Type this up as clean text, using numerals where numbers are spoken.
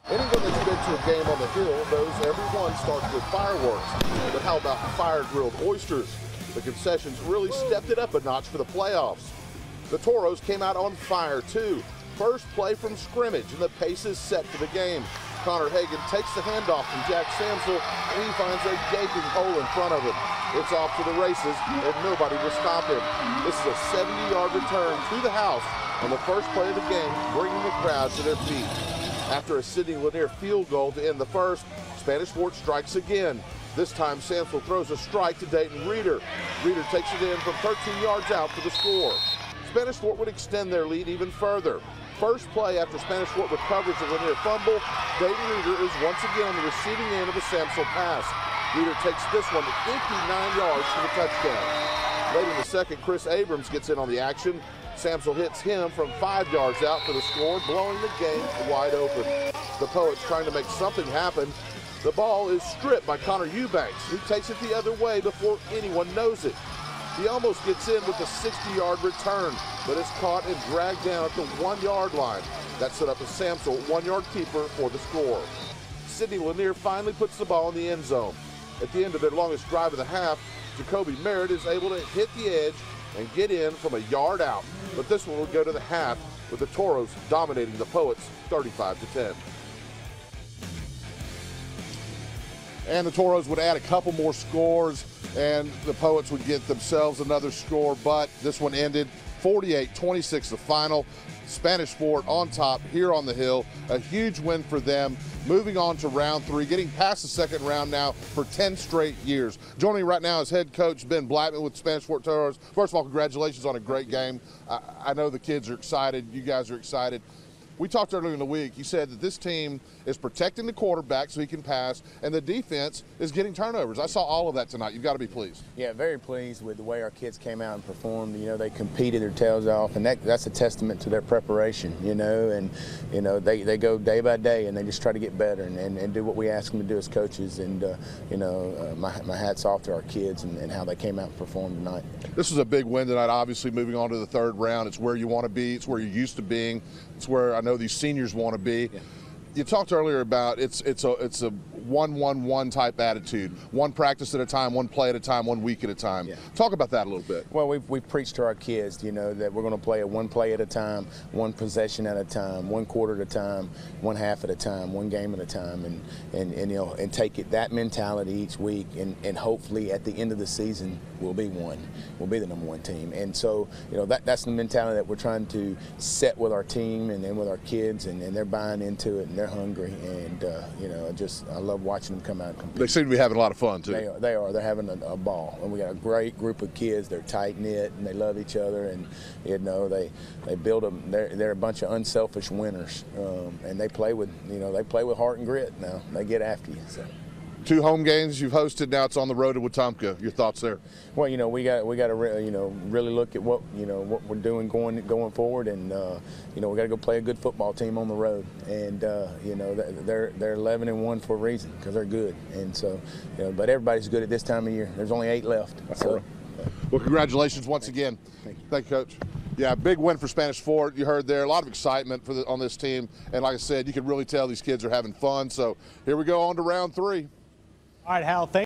Anyone that's been to a game on the Hill knows everyone starts with fireworks. But how about fire-grilled oysters? The concessions really stepped it up a notch for the playoffs. The Toros came out on fire, too. First play from scrimmage, and the pace is set for the game. Connor Hagan takes the handoff from Jack Samsel, and he finds a gaping hole in front of him. It's off to the races, and nobody will stop him. This is a 70-yard return to the house on the first play of the game, bringing the crowd to their feet. After a Sidney Lanier field goal to end the first, Spanish Fort strikes again. This time, Samsel throws a strike to Dayton Reeder. Reeder takes it in from 13 yards out for the score. Spanish Fort would extend their lead even further. First play after Spanish Fort recovers a Lanier fumble, Dayton Reeder is once again on the receiving end of a Samsel pass. Reeder takes this one to 59 yards for the touchdown. Late in the second, Chris Abrams gets in on the action. Samsel hits him from 5 yards out for the score, blowing the game wide open. The Poets trying to make something happen. The ball is stripped by Connor Eubanks, who takes it the other way before anyone knows it. He almost gets in with a 60-yard return, but is caught and dragged down at the 1-yard line. That set up a Samsel 1-yard keeper for the score. Sidney Lanier finally puts the ball in the end zone. At the end of their longest drive of the half, Jacoby Merritt is able to hit the edge and get in from a yard out. But this one will go to the half with the Toros dominating the Poets 35-10. And the Toros would add a couple more scores, and the Poets would get themselves another score, but this one ended 48-26 the final. Spanish Fort on top here on the Hill. A huge win for them. Moving on to round 3, getting past the second round now for 10 straight years. Joining me right now is head coach Ben Blackman with Spanish Fort Toros. First of all, congratulations on a great game. I know the kids are excited. You guys are excited. We talked earlier in the week. You said that this team is protecting the quarterback so he can pass, and the defense is getting turnovers. I saw all of that tonight. You've got to be pleased. Yeah, very pleased with the way our kids came out and performed. You know, they competed their tails off, and that's a testament to their preparation, you know, and, you know, they go day by day, and they just try to get better and do what we ask them to do as coaches. And, you know, my hat's off to our kids and how they came out and performed tonight. This was a big win tonight, obviously, moving on to the third round. It's where you want to be. It's where you're used to being. It's where I know these seniors want to be. Yeah. You talked earlier about it's a 1-1-1 type attitude. One practice at a time, one play at a time, 1 week at a time. Yeah. Talk about that a little bit. Well, we've preached to our kids, you know, that we're going to play one play at a time, one possession at a time, 1 quarter at a time, 1 half at a time, 1 game at a time, and you know, and take that mentality each week, and hopefully at the end of the season we'll be the number 1 team. And so, you know, that's the mentality that we're trying to set with our team and then with our kids, and they're buying into it, and they're hungry, and you know, I love watching them come out and compete. They seem to be having a lot of fun too. They are. They're having a ball, and we got a great group of kids. They're tight knit, and they love each other, and you know, they build them. They're a bunch of unselfish winners, and they play with heart and grit. Now they get after you. So. 2 home games you've hosted. Now it's on the road to Wetumpka. Your thoughts there? Well, you know, we got to really look at what we're doing going forward, and you know, we got to go play a good football team on the road, and you know, they're 11-1 for a reason, because they're good, and so, you know, but everybody's good at this time of year. There's only 8 left. So. Well, congratulations once again. Thank you. Thank you, Coach. Yeah, big win for Spanish Fort. You heard there, a lot of excitement on this team, and like I said, you can really tell these kids are having fun. So here we go on to round 3. All right, Hal, thank you.